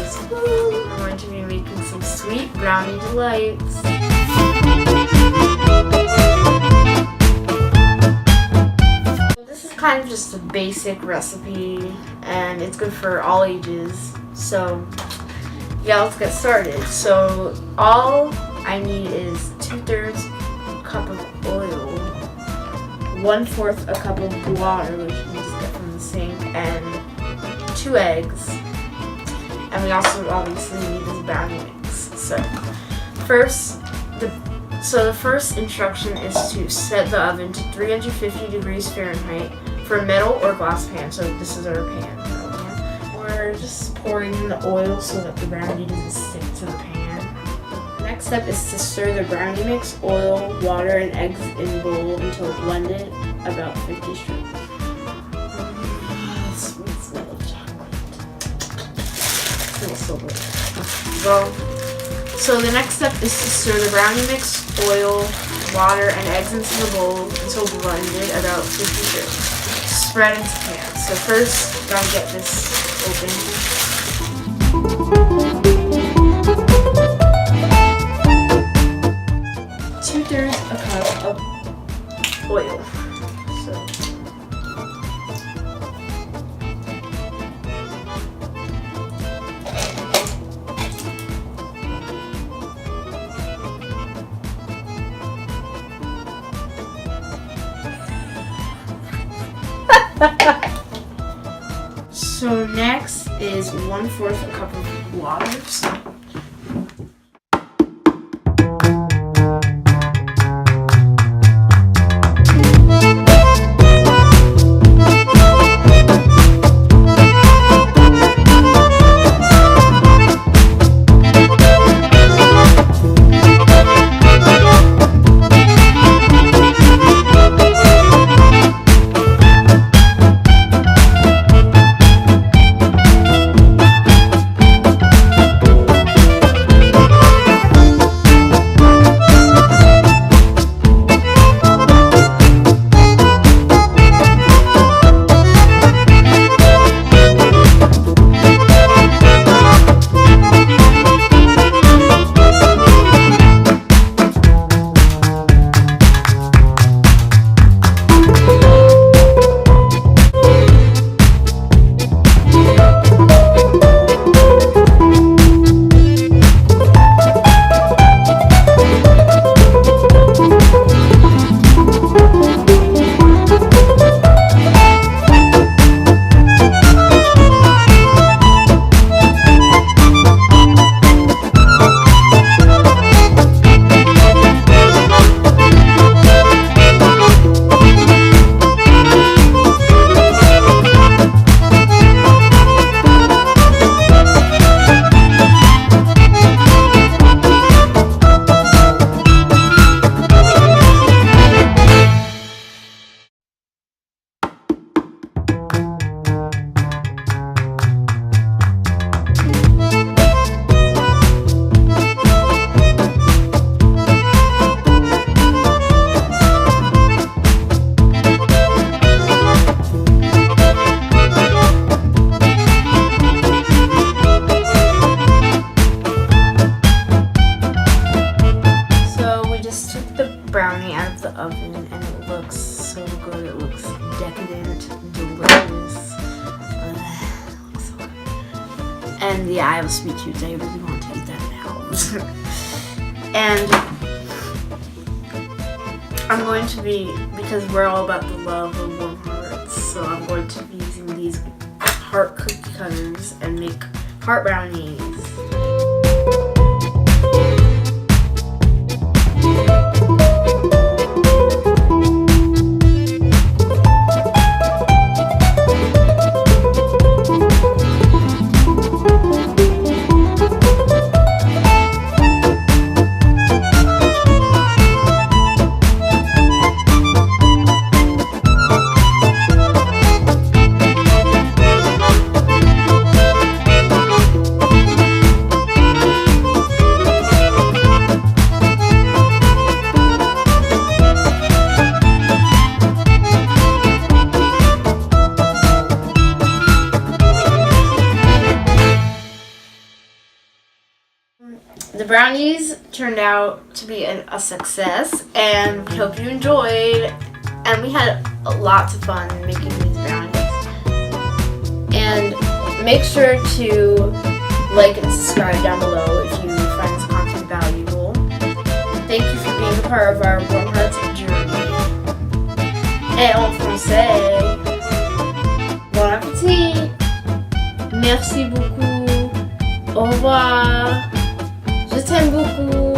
because I'm going to be making some sweet brownie delights. This is kind of just a basic recipe and it's good for all ages. So yeah, let's get started. So all I need is 2/3 cup of oil, 1/4 a cup of water, which you can just get from the sink, and 2 eggs. And we also obviously need this brownie mix. So the first instruction is to set the oven to 350 degrees Fahrenheit for a metal or glass pan. So this is our pan. We're just pouring in the oil so that the brownie doesn't stick to the pan. Next step is to stir the brownie mix, oil, water, and eggs in a bowl until blended about 50 strokes. Sweet smell of chocolate. Smells so good. So the next step is to stir the brownie mix, oil, water, and eggs into the bowl until blended about 50 strokes. Spread into pans. So first, gotta get this open. 2/3 a cup of oil. So next is 1/4 a cup of water. Brownie out of the oven and it looks so good. It looks decadent, delicious. Looks so good. And yeah, I have a sweet tooth. I really want to eat that now. And I'm going to be, because we're all about the love of warm hearts, so I'm going to be using these heart cookie cutters and make heart brownies. The brownies turned out to be a success, and we hope you enjoyed. And we had lots of fun making these brownies. And make sure to like and subscribe down below if you find this content valuable. Thank you for being a part of our warm hearts journey. Et en français, bon appétit. Merci beaucoup. Au revoir. Je t'aime beaucoup.